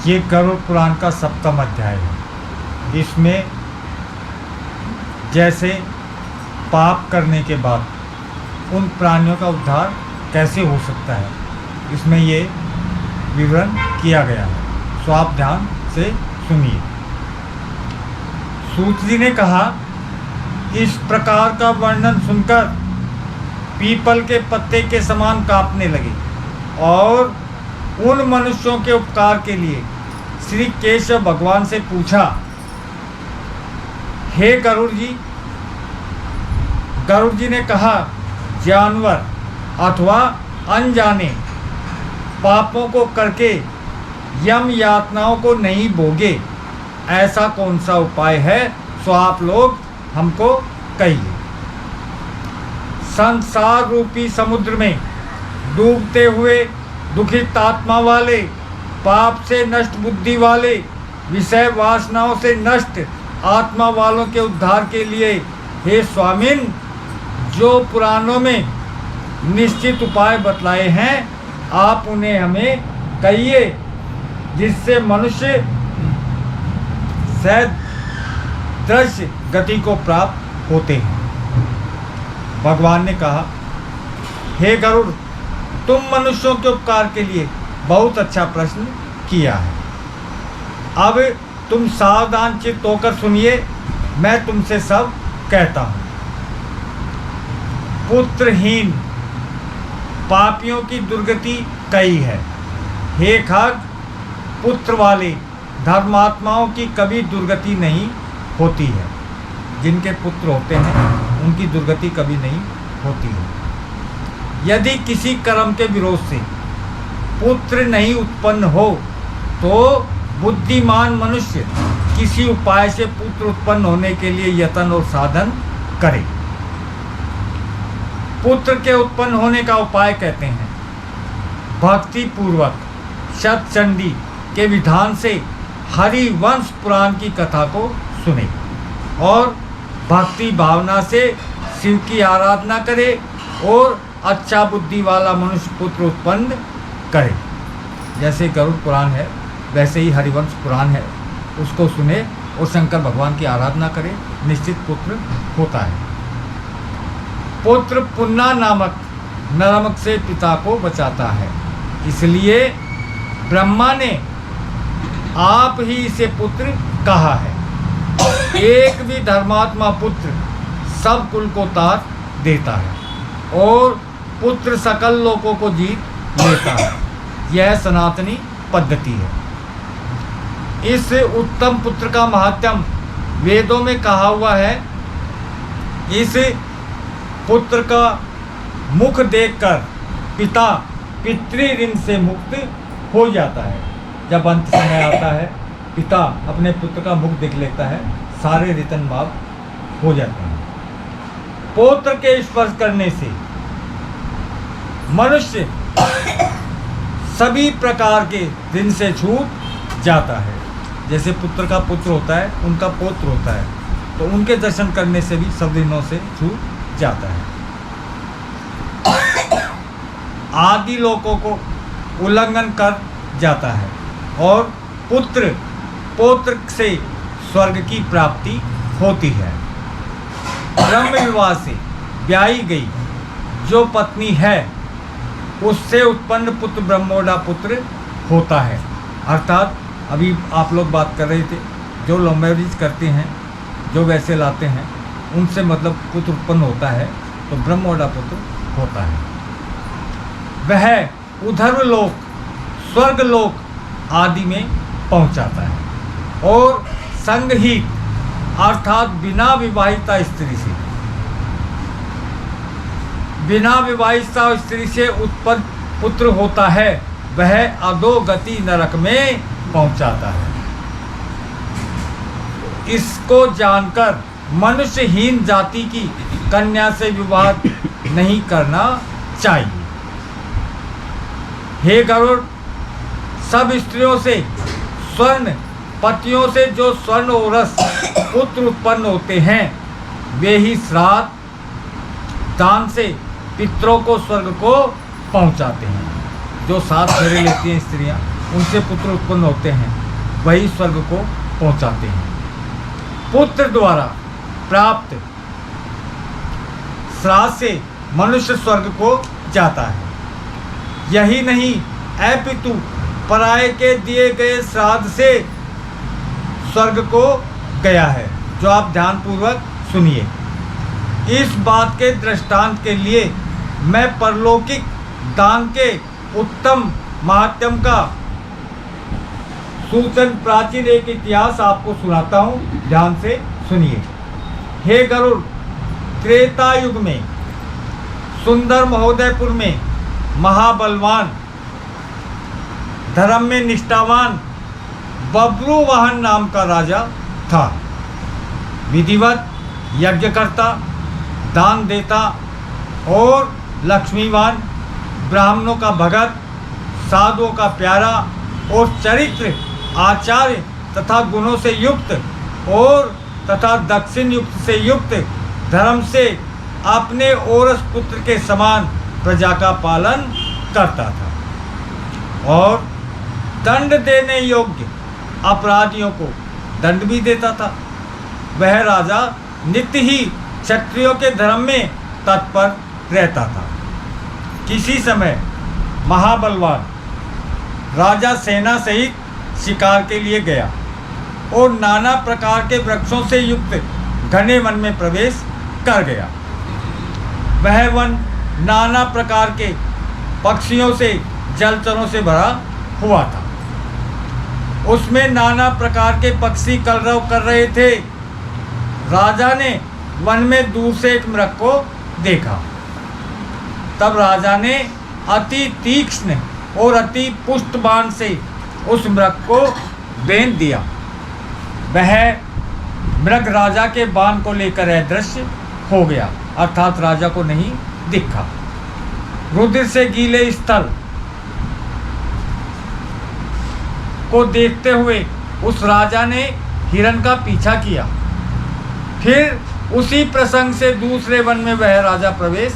ये गरुड़ पुराण का 7वां अध्याय है। इसमें जैसे पाप करने के बाद उन प्राणियों का उद्धार कैसे हो सकता है, इसमें ये विवरण किया गया है। सो आप ध्यान से सुनिए। सूत जी ने कहा, इस प्रकार का वर्णन सुनकर पीपल के पत्ते के समान कांपने लगे और उन मनुष्यों के उपकार के लिए श्री केशव भगवान से पूछा, हे गरुड़ जी। गरुड़ जी ने कहा, जानवर अथवा अनजाने पापों को करके यम यातनाओं को नहीं भोगे, ऐसा कौन सा उपाय है, सो आप लोग हमको कहिए। संसार रूपी समुद्र में डूबते हुए दुखित आत्मा वाले, पाप से नष्ट बुद्धि वाले, विषय वासनाओं से नष्ट आत्मा वालों के उद्धार के लिए हे स्वामिन, जो पुराणों में निश्चित उपाय बतलाए हैं, आप उन्हें हमें कहिए, जिससे मनुष्य सदृश गति को प्राप्त होते हैं। भगवान ने कहा, हे गरुड़, तुम मनुष्यों के उपकार के लिए बहुत अच्छा प्रश्न किया है। अब तुम सावधान चित्त होकर सुनिए, मैं तुमसे सब कहता हूँ। पुत्रहीन पापियों की दुर्गति कई है। हे खग, पुत्र वाले धर्मात्माओं की कभी दुर्गति नहीं होती है। जिनके पुत्र होते हैं उनकी दुर्गति कभी नहीं होती है। यदि किसी कर्म के विरोध से पुत्र नहीं उत्पन्न हो तो बुद्धिमान मनुष्य किसी उपाय से पुत्र उत्पन्न होने के लिए यत्न और साधन करे। पुत्र के उत्पन्न होने का उपाय कहते हैं, भक्ति पूर्वक शतचंडी के विधान से हरिवंश पुराण की कथा को सुने और भक्ति भावना से शिव की आराधना करे और अच्छा बुद्धि वाला मनुष्य पुत्र उत्पन्न करे। जैसे गरुड़ पुराण है वैसे ही हरिवंश पुराण है, उसको सुने और शंकर भगवान की आराधना करे, निश्चित पुत्र होता है। पुत्र पुन्ना नामक नरक से पिता को बचाता है, इसलिए ब्रह्मा ने आप ही इसे पुत्र कहा है। एक भी धर्मात्मा पुत्र सब कुल को तार देता है और पुत्र सकल लोकों को जीत लेता है। यह सनातनी पद्धति है। इस उत्तम पुत्र का महात्म वेदों में कहा हुआ है। इस पुत्र का मुख देखकर पिता पितृ ऋण से मुक्त हो जाता है। जब अंत समय आता है, पिता अपने पुत्र का मुख देख लेता है, सारे ऋण माफ हो जाते हैं। पुत्र के स्पर्श करने से मनुष्य सभी प्रकार के ऋण से छूट जाता है। जैसे पुत्र का पुत्र होता है, उनका पौत्र होता है, तो उनके दर्शन करने से भी सब ऋणों से छूट जाता है। आदि लोकों को उल्लंघन कर जाता है और पुत्र पौत्र से स्वर्ग की प्राप्ति होती है। ब्रह्म विवाह से ब्याही गई जो पत्नी है, उससे उत्पन्न पुत्र ब्रह्मोड़ा पुत्र होता है। अर्थात अभी आप लोग बात कर रहे थे, जो लव मैरिज करते हैं, जो वैसे लाते हैं, उनसे मतलब पुत्र उत्पन्न होता है, तो ब्रह्मोड़ा पुत्र होता है। वह उधर्व लोक, स्वर्ग लोक आदि में पहुंचाता है और संगहित अर्थात बिना विवाहिता स्त्री से उत्पन्न पुत्र होता है, वह अधोगति नरक में पहुंचाता है। इसको जानकर मनुष्यहीन जाति की कन्या से विवाह नहीं करना चाहिए। हे गरुड़, सब स्त्रियों से स्वर्ण पतियों से जो स्वर्ण औरस पुत्र उत्पन्न होते हैं, वे ही श्राद्ध दान से पितरों को स्वर्ग को पहुंचाते हैं। जो 7 फेरे लेती हैं स्त्रियां, उनसे पुत्र उत्पन्न होते हैं वही स्वर्ग को पहुंचाते हैं। पुत्र द्वारा प्राप्त श्राद्ध से मनुष्य स्वर्ग को जाता है। यही नहीं, ऐ पितु, पराये के दिए गए श्राद्ध से स्वर्ग को गया है। जो आप ध्यानपूर्वक सुनिए। इस बात के दृष्टांत के लिए मैं परलौकिक दान के उत्तम महात्म का सूचन प्राचीन एक इतिहास आपको सुनाता हूँ, ध्यान से सुनिए। हे गरुड़, त्रेता युग में सुंदर महोदयपुर में महाबलवान, धर्म में निष्ठावान बब्रुवाहन नाम का राजा था। विधिवत यज्ञ करता, दान देता और लक्ष्मीवान, ब्राह्मणों का भगत, साधुओं का प्यारा और चरित्र, आचार्य तथा गुणों से युक्त और तथा दक्षिण युक्त से युक्त, धर्म से अपने औरस पुत्र के समान प्रजा का पालन करता था और दंड देने योग्य अपराधियों को दंड भी देता था। वह राजा नित्य ही क्षत्रियों के धर्म में तत्पर रहता था। किसी समय महाबलवान राजा सेना सहित शिकार के लिए गया और नाना प्रकार के वृक्षों से युक्त घने वन में प्रवेश कर गया। वह वन नाना प्रकार के पक्षियों से, जलचरों से भरा हुआ था। उसमें नाना प्रकार के पक्षी कलरव कर रहे थे। राजा ने वन में दूर से एक मृग को देखा। तब राजा ने अति तीक्ष्ण और अति पुष्ट बाण से उस मृग को बेंध दिया। वह मृग राजा के बाण को लेकर अदृश्य हो गया, अर्थात राजा को नहीं दिखा। रुधिर से गीले स्थल को देखते हुए उस राजा ने हिरण का पीछा किया। फिर उसी प्रसंग से दूसरे वन में वह राजा प्रवेश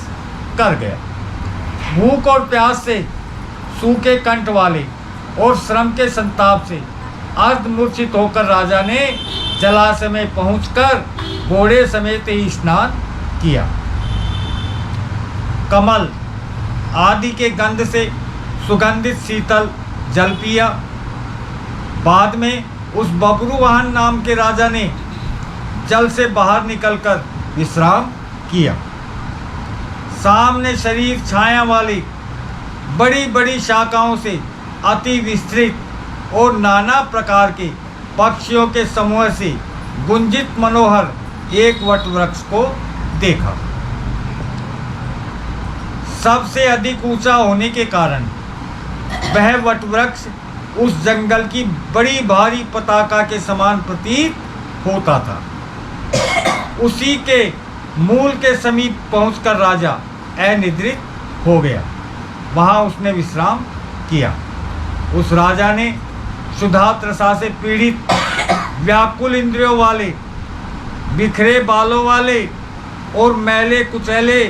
कर गया। भूख और प्यास से सूखे कंठ वाले और श्रम के संताप से अर्धमूर्छित होकर राजा ने जलाशय में पहुंचकर घोड़े समेत ही स्नान किया। कमल आदि के गंध से सुगंधित शीतल जल पिया। बाद में उस बब्रुवाहन नाम के राजा ने जल से बाहर निकलकर विश्राम किया। सामने शरीर छाया वाली बड़ी बड़ी शाखाओं से अति विस्तृत और नाना प्रकार के पक्षियों के समूह से गुंजित मनोहर एक वट वृक्ष को देखा। सबसे अधिक ऊंचा होने के कारण वह वट वृक्ष उस जंगल की बड़ी भारी पताका के समान प्रतीत होता था। उसी के मूल के समीप पहुंचकर राजा अनिद्रित हो गया। वहां उसने विश्राम किया। उस राजा ने क्षुधा तृषा से पीड़ित, व्याकुल इंद्रियों वाले, बिखरे बालों वाले और मैले कुचैले,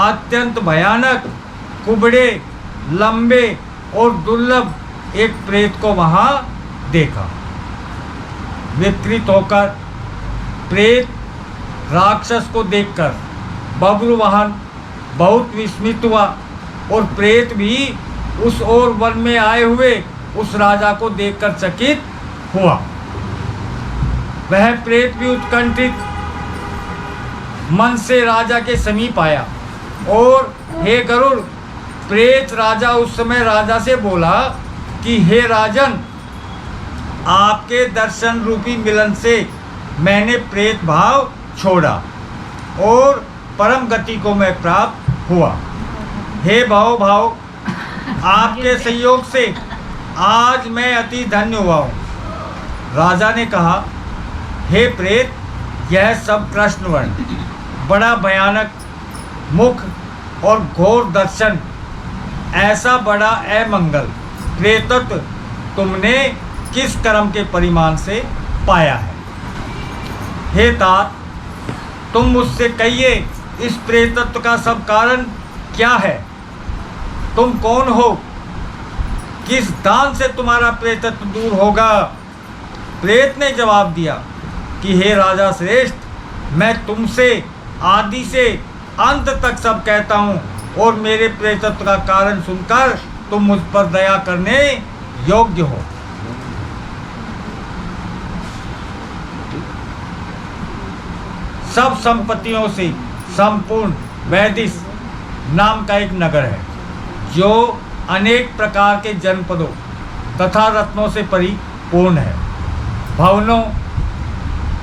अत्यंत भयानक, कुबड़े, लंबे और दुर्लभ एक प्रेत को वहां देखा। विकृत होकर प्रेत राक्षस को देखकर बब्रुवाहन बहुत विस्मित हुआ और प्रेत भी उस ओर वन में आए हुए उस राजा को देखकर चकित हुआ। वह प्रेत भी उत्कंठित मन से राजा के समीप आया और हे गरुड़, प्रेत राजा उस समय राजा से बोला कि हे राजन, आपके दर्शन रूपी मिलन से मैंने प्रेत भाव छोड़ा और परम गति को मैं प्राप्त हुआ। हे भाव भाव, आपके संयोग से आज मैं अति धन्य हुआ हूँ। राजा ने कहा, हे प्रेत, यह सब कृष्ण वर्ण, बड़ा भयानक मुख और घोर दर्शन, ऐसा बड़ा अमंगल प्रेतत्व तुमने किस कर्म के परिमाण से पाया है? हे तात, तुम मुझसे कहिए, इस प्रेतत्व का सब कारण क्या है? तुम कौन हो किस दान से तुम्हारा प्रेतत्व दूर होगा? प्रेत ने जवाब दिया कि हे राजा श्रेष्ठ, मैं तुमसे आदि से अंत तक सब कहता हूँ, और मेरे प्रेतत्व का कारण सुनकर तुम मुझ पर दया करने योग्य हो। सब संपत्तियों से संपूर्ण वैदिश नाम का एक नगर है, जो अनेक प्रकार के जनपदों तथा रत्नों से परिपूर्ण है। भवनों,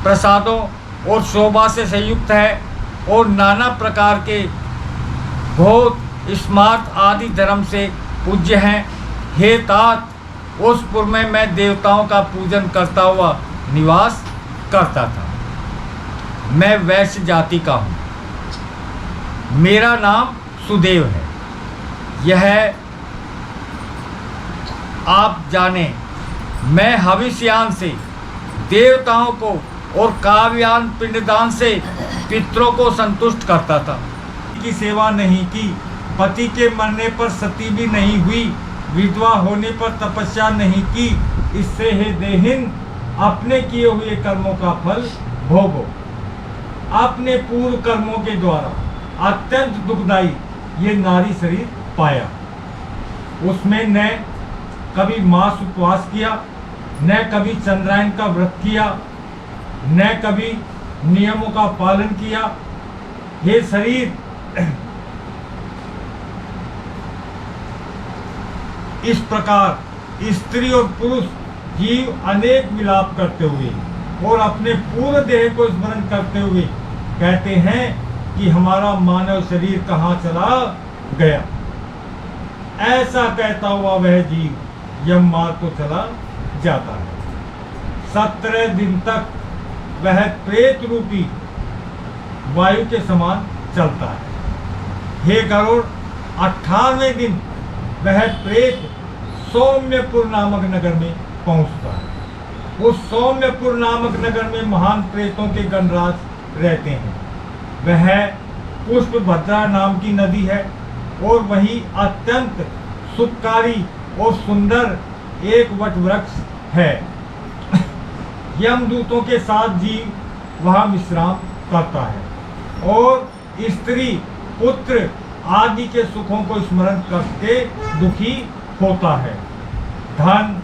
प्रसादों और शोभा से संयुक्त है, और नाना प्रकार के भोग, स्मार्त आदि धर्म से पूज्य हैं। हे तात, उस पुर में मैं देवताओं का पूजन करता हुआ निवास करता था। मैं वैश्य जाति का हूँ। मेरा नाम सुदेव है। यह आप जाने, मैं हविष्यान से देवताओं को और काव्यान पिंडदान से पितरों को संतुष्ट करता था। की सेवा नहीं की, पति के मरने पर सती भी नहीं हुई, विधवा होने पर तपस्या नहीं की। इससे हे देहिन, अपने किए हुए कर्मों का फल भोगो। अपने पूर्व कर्मों के द्वारा अत्यंत दुखदायी ये नारी शरीर पाया। उसमें न कभी मास उपवास किया, न कभी चंद्रायन का व्रत किया, न कभी नियमों का पालन किया। ये शरीर इस प्रकार स्त्री और पुरुष जीव अनेक विलाप करते हुए और अपने पूर्ण देह को स्मरण करते हुए कहते हैं कि हमारा मानव शरीर कहाँ चला गया। ऐसा कहता हुआ वह जीव यम मार्ग को चला जाता है। 17 दिन तक वह प्रेत रूपी वायु के समान चलता है। हे गरुड़, 18वें दिन वह प्रेत सौम्यपुर नामक नगर में पहुंचता है। उस सौम्यपुर नामक नगर में महान प्रेतों के गणराज रहते हैं। वह पुष्पभद्रा नाम की नदी है, और वही अत्यंत सुखकारी और सुंदर एक वट वृक्ष है। यमदूतों के साथ जीव वहाँ विश्राम करता है, और स्त्री, पुत्र आदि के सुखों को स्मरण करके दुखी होता है। धन,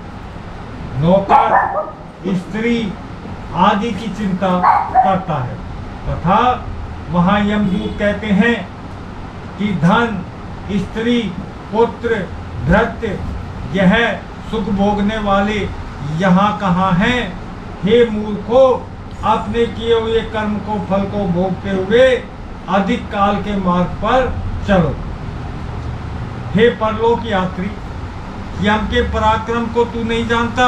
नौकर, स्त्री आदि की चिंता करता है, तथा वहाँ यमदूत कहते हैं कि धन, स्त्री, पुत्र, भृत्य यह सुख भोगने वाले यहाँ कहाँ हैं? हे मूर्खों, अपने किए हुए कर्म को, फल को भोगते हुए अधिक काल के मार्ग पर चलो। हे परलोक यात्री, यम के पराक्रम को तू नहीं जानता।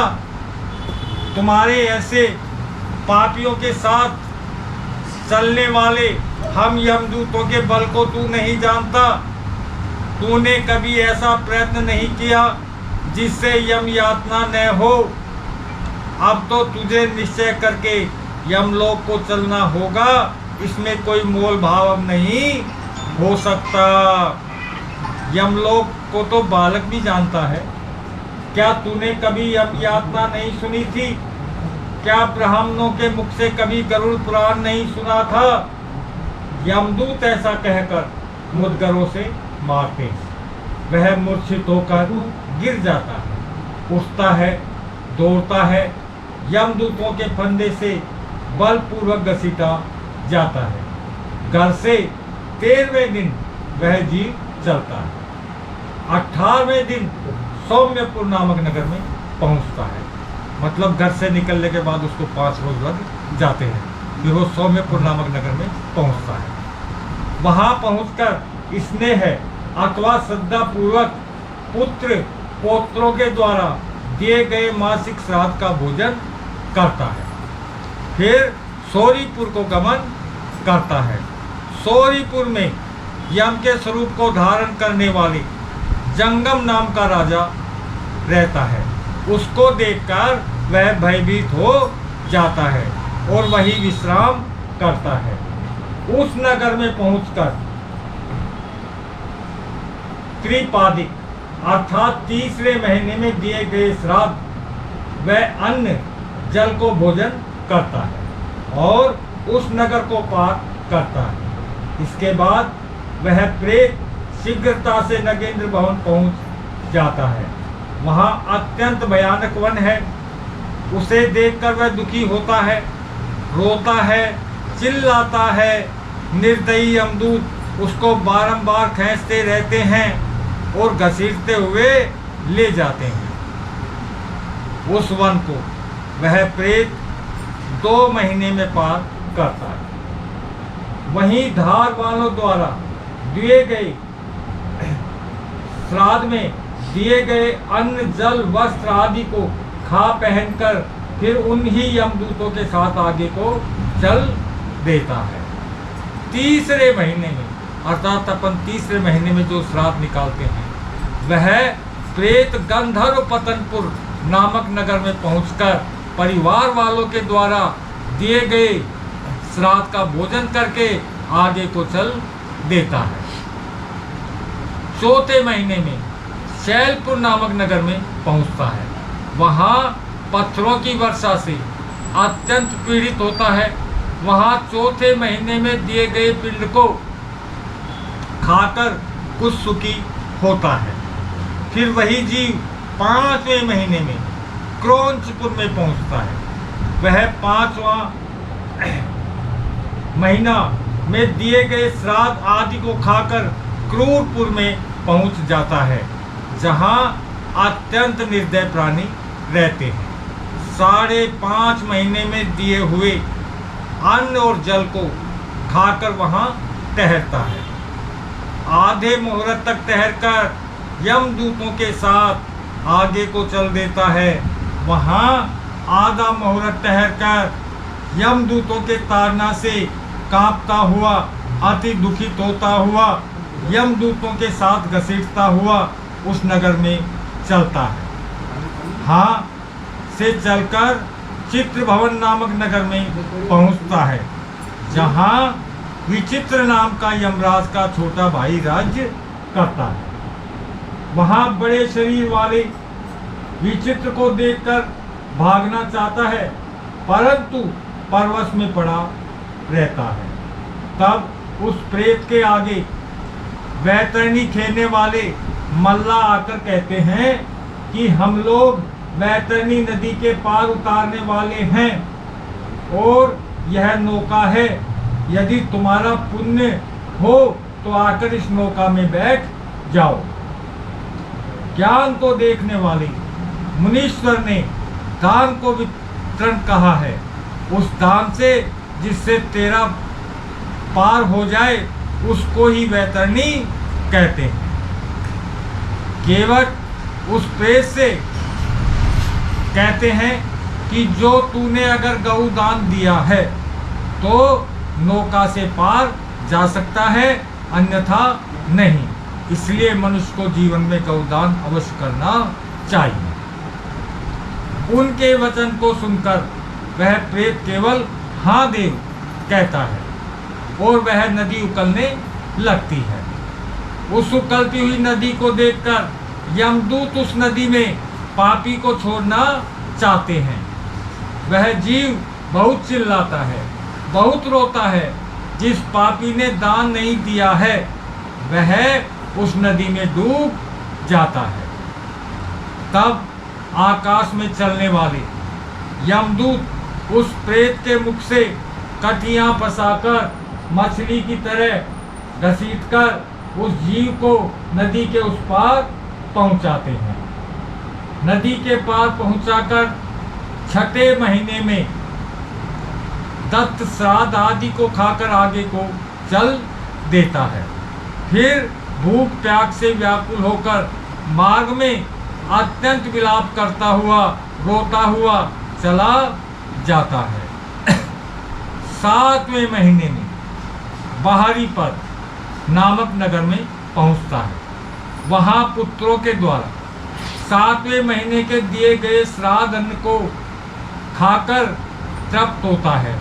तुम्हारे ऐसे पापियों के साथ चलने वाले हम यमदूतों के बल को तू नहीं जानता। तूने कभी ऐसा प्रयत्न नहीं किया जिससे यम यातना न हो। अब तो तुझे निश्चय करके यमलोक को चलना होगा। इसमें कोई मोल भाव अब नहीं हो सकता। यमलोक को तो बालक भी जानता है। क्या तूने कभी यम यातना नहीं सुनी थी? क्या ब्राह्मणों के मुख से कभी गरुड़ पुराण नहीं सुना था? यमदूत ऐसा कहकर मुद्गरों से मारते। वह मूर्छित होकर गिर जाता है, उठता है, दौड़ता है। यमदूतों के फंदे से बलपूर्वक घसीटा जाता है। घर से 13वें दिन वह जीव चलता है। 18वें दिन सौम्यपुर नामक नगर में पहुंचता है। मतलब घर से निकलने के बाद उसको 5 रोज लग जाते हैं, फिर वो सौम्यपुर नामक नगर में पहुंचता है। वहां पहुंचकर स्नेह अथवा श्रद्धा पूर्वक पुत्र पौत्रों के द्वारा दिए गए मासिक श्राद्ध का भोजन करता है। फिर सौरीपुर को गमन करता है। सौरीपुर में यम के स्वरूप को धारण करने वाले जंगम नाम का राजा रहता है। उसको देखकर वह भयभीत हो जाता है और वही विश्राम करता है। उस नगर में पहुंचकर त्रिपादिक अर्थात तीसरे महीने में दिए गए श्राद्ध व अन्न जल को भोजन करता है और उस नगर को पार करता है। इसके बाद वह प्रेत शीघ्रता से नगेंद्र भवन पहुंच जाता है। वहां अत्यंत भयानक वन है। उसे देखकर वह दुखी होता है, रोता है, चिल्लाता है। निर्दयी यमदूत उसको बारंबार खींचते रहते हैं और घसीटते हुए ले जाते हैं। उस वन को वह प्रेत 2 महीने में पार करता है। वहीं धार वालों द्वारा दिए गए श्राद्ध में दिए गए अन्न जल वस्त्र आदि को खा पहनकर फिर उन्हीं यमदूतों के साथ आगे को चल देता है। तीसरे महीने में अर्थात अपन तीसरे महीने में जो श्राद्ध निकालते हैं वह प्रेत गंधर्व पतनपुर नामक नगर में पहुंचकर परिवार वालों के द्वारा दिए गए श्राद्ध का भोजन करके आगे को चल देता है। चौथे महीने में शैलपुर नामक नगर में पहुंचता है। वहां पत्थरों की वर्षा से अत्यंत पीड़ित होता है। वहां चौथे महीने में दिए गए पिंड को खाकर कुछ सुखी होता है। फिर वही जीव 5वें महीने में क्रौंचपुर में पहुंचता है। वह 5वां महीना में दिए गए श्राद्ध आदि को खाकर क्रूरपुर में पहुंच जाता है, जहां अत्यंत निर्दय प्राणी रहते हैं। 5.5 महीने में दिए हुए अन्न और जल को खाकर वहां ठहरता है। आधे मुहूर्त तक ठहरकर यमदूतों के साथ आगे को चल देता है। वहां आधा मुहूर्त ठहरकर यमदूतों के ताड़ना से कांपता हुआ, अति दुखित होता हुआ, यमदूतों के साथ घसीटता हुआ उस नगर में चलता है। हाँ से चलकर चित्र भवन नामक नगर में पहुंचता है, जहां विचित्र नाम का यमराज का छोटा भाई राज्य करता है। वहां बड़े शरीर वाले विचित्र को देखकर भागना चाहता है, परंतु परवश में पड़ा रहता है। तब उस प्रेत के आगे वैतरणी खेलने वाले मल्ला आकर कहते हैं कि हम लोग वैतरणी नदी के पार उतारने वाले हैं और यह नौका है। यदि तुम्हारा पुण्य हो तो आकर इस नौका में बैठ जाओ। ज्ञान को देखने वाले मुनीश्वर ने दान को वितरण कहा है। उस दान से जिससे तेरा पार हो जाए उसको ही वैतरणी कहते हैं। केवट उस प्रेत से कहते हैं कि जो तूने अगर गौ दान दिया है तो नौका से पार जा सकता है, अन्यथा नहीं। इसलिए मनुष्य को जीवन में गौदान अवश्य करना चाहिए। उनके वचन को सुनकर वह प्रेत केवल हाँ देव कहता है और वह नदी उकलने लगती है। उस उकलती हुई नदी को देखकर यमदूत उस नदी में पापी को छोड़ना चाहते हैं। वह जीव बहुत चिल्लाता है, बहुत रोता है। जिस पापी ने दान नहीं दिया है वह उस नदी में डूब जाता है। तब आकाश में चलने वाले यमदूत उस प्रेत के मुख से कटियां फंसाकर मछली की तरह घसीटकर उस जीव को नदी के उस पार पहुंचाते हैं। नदी के पार पहुंचाकर 6ठे महीने में दत्त श्राद्ध आदि को खाकर आगे को चल देता है। फिर भूख प्यास से व्याकुल होकर मार्ग में अत्यंत विलाप करता हुआ, रोता हुआ चला जाता है। 7वें महीने में बाहरी पद नामक नगर में पहुंचता है। वहां पुत्रों के द्वारा 7वें महीने के दिए गए श्राद्ध अन्न को खाकर तृप्त होता है।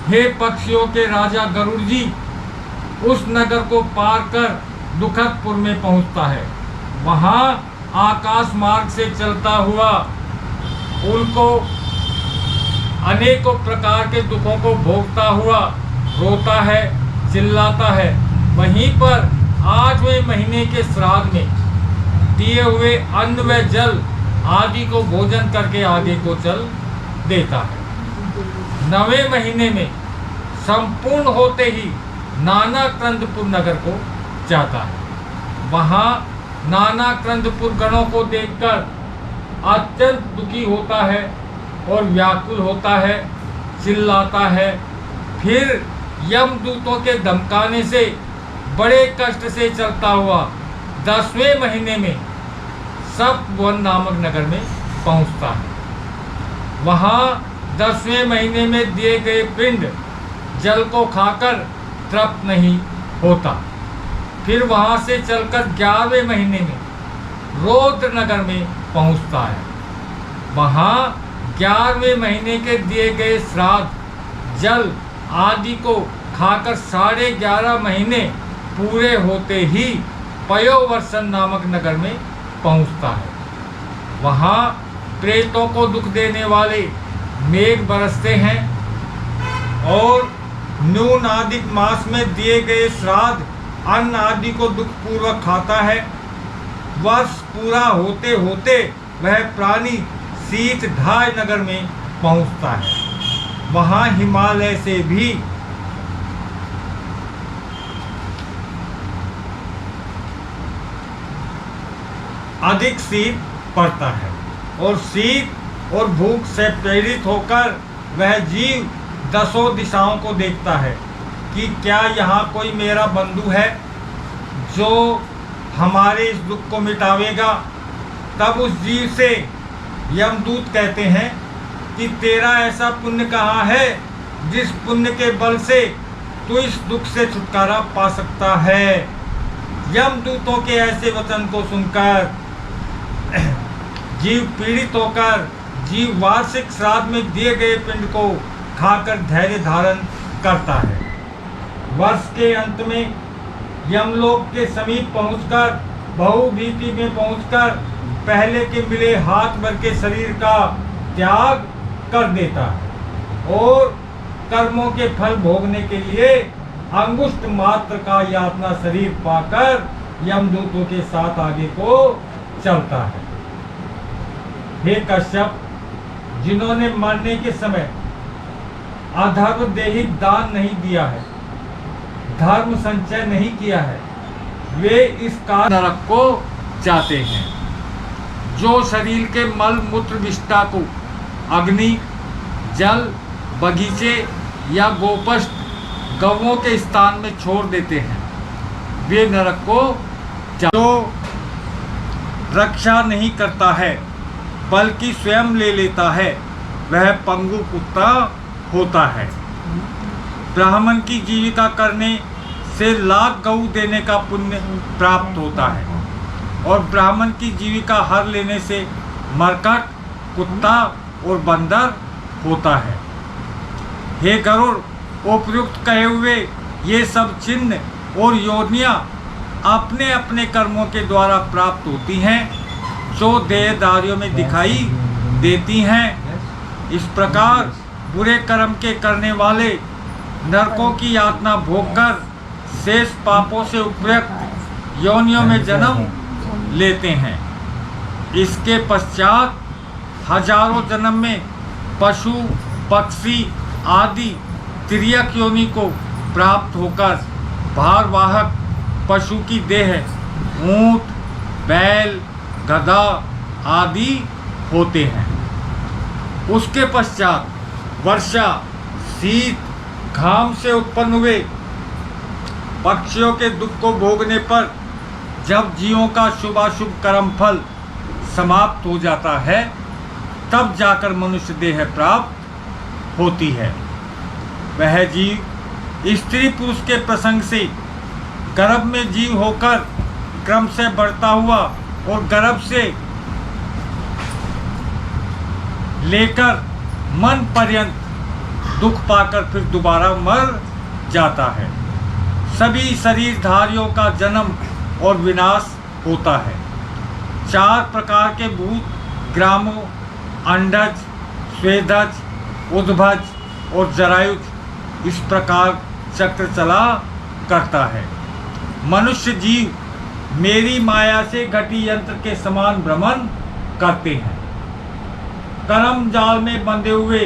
हे पक्षियों के राजा गरुड़ जी उस नगर को पार कर दुखदपुर में पहुंचता है। वहाँ आकाश मार्ग से चलता हुआ उनको अनेकों प्रकार के दुखों को भोगता हुआ रोता है, चिल्लाता है। वहीं पर 8वें महीने के श्राद्ध में दिए हुए अन्न व जल आदि को भोजन करके आगे को चल देता है। 9वें महीने में संपूर्ण होते ही नाना क्रंदपुर नगर को जाता है। वहाँ नाना क्रंदपुर गणों को देखकर अत्यंत दुखी होता है और व्याकुल होता है, चिल्लाता है। फिर यमदूतों के धमकाने से बड़े कष्ट से चलता हुआ 10वें महीने में सप्तभुवन नामक नगर में पहुंचता है। वहाँ 10वें महीने में दिए गए पिंड जल को खाकर तृप्त नहीं होता। फिर वहाँ से चलकर 11वें महीने में रौद्र नगर में पहुँचता है। वहाँ 11वें महीने के दिए गए श्राद्ध जल आदि को खाकर 11.5 महीने पूरे होते ही पयोवर्षण नामक नगर में पहुँचता है। वहाँ प्रेतों को दुख देने वाले मेघ बरसते हैं और न्यून आदि मास में दिए गए श्राद्ध अन्न आदि को दुखपूर्वक खाता है। वर्ष पूरा होते होते वह प्राणी शीतधाय नगर में पहुंचता है। वहाँ हिमालय से भी अधिक शीत पड़ता है और शीत और भूख से प्रेरित होकर वह जीव 10 दिशाओं को देखता है कि क्या यहाँ कोई मेरा बंधु है जो हमारे इस दुख को मिटावेगा। तब उस जीव से यमदूत कहते हैं कि तेरा ऐसा पुण्य कहाँ है जिस पुण्य के बल से तू इस दुख से छुटकारा पा सकता है। यमदूतों के ऐसे वचन को सुनकर जीव पीड़ित होकर जीव वार्षिक श्राद्ध में दिए गए पिंड को खाकर धैर्य धारण करता है। वर्ष के अंत में यमलोक के समीप पहुंचकर बहुभीति में पहुंचकर पहले के मिले हाथ भर के शरीर का त्याग कर देता है और कर्मों के फल भोगने के लिए अंगुष्ठ मात्र का यातना शरीर पाकर यमदूतों के साथ आगे को चलता है। हे कश्यप, जिन्होंने मरने के समय अधर्म देहिक दान नहीं दिया है, धर्म संचय नहीं किया है, वे इस काल नरक को जाते हैं। जो शरीर के मल मूत्र विष्ठा को अग्नि, जल, बगीचे या गोपष्ट गवों के स्थान में छोड़ देते हैं, वे नरक को जो रक्षा नहीं करता है बल्कि स्वयं ले लेता है, वह पंगु कुत्ता होता है। ब्राह्मण की जीविका करने से लाख गऊ देने का पुण्य प्राप्त होता है और ब्राह्मण की जीविका हर लेने से मरकट, कुत्ता और बंदर होता है। हे गरुड़, उपयुक्त कहे हुए ये सब चिन्ह और योनियां अपने अपने कर्मों के द्वारा प्राप्त होती हैं जो देहधारियों में दिखाई देती हैं। इस प्रकार बुरे कर्म के करने वाले नरकों की यातना भोगकर शेष पापों से उपयुक्त योनियों में जन्म लेते हैं। इसके पश्चात हजारों जन्म में पशु, पक्षी आदि तिर्यक योनि को प्राप्त होकर भारवाहक पशु की देह ऊंट, बैल, गधा आदि होते हैं। उसके पश्चात वर्षा, शीत, घाम से उत्पन्न हुए पक्षियों के दुख को भोगने पर जब जीवों का शुभाशुभ कर्म फल समाप्त हो जाता है, तब जाकर मनुष्य देह प्राप्त होती है। वह जीव स्त्री पुरुष के प्रसंग से गर्भ में जीव होकर क्रम से बढ़ता हुआ और गर्भ से लेकर मन पर्यंत दुख पाकर फिर दोबारा मर जाता है। सभी शरीरधारियों का जन्म और विनाश होता है 4 प्रकार के भूत ग्रामों, अंडज, स्वेदज, उद्भज और जरायुज इस प्रकार चक्र चला करता है। मनुष्य जीव मेरी माया से घटी यंत्र के समान भ्रमण करते हैं। कर्म जाल में बंधे हुए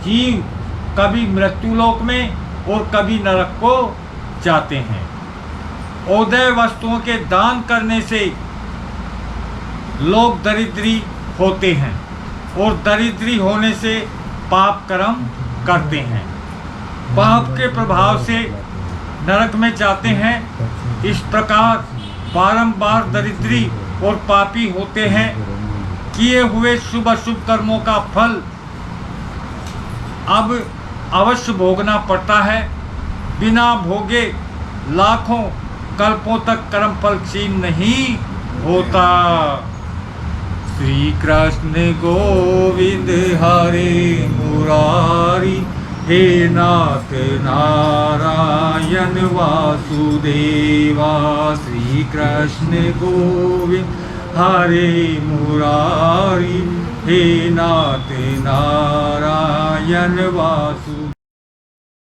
जीव कभी मृत्युलोक में और कभी नरक को जाते हैं। औदय वस्तुओं के दान करने से लोग दरिद्री होते हैं और दरिद्री होने से पाप कर्म करते हैं। पाप के प्रभाव से नरक में जाते हैं। इस प्रकार बारंबार दरिद्री और पापी होते हैं। किए हुए शुभ अशुभ कर्मों का फल अब अवश्य भोगना पड़ता है। बिना भोगे लाखों कल्पों तक कर्म फल क्षीण नहीं होता। श्री कृष्ण गोविंद हरे मुरारी, हे नाथ नारायण वासुदेवा। श्री कृष्ण गोविंद हरे मुरारी, हे नाथ नारायण वासुदेवा।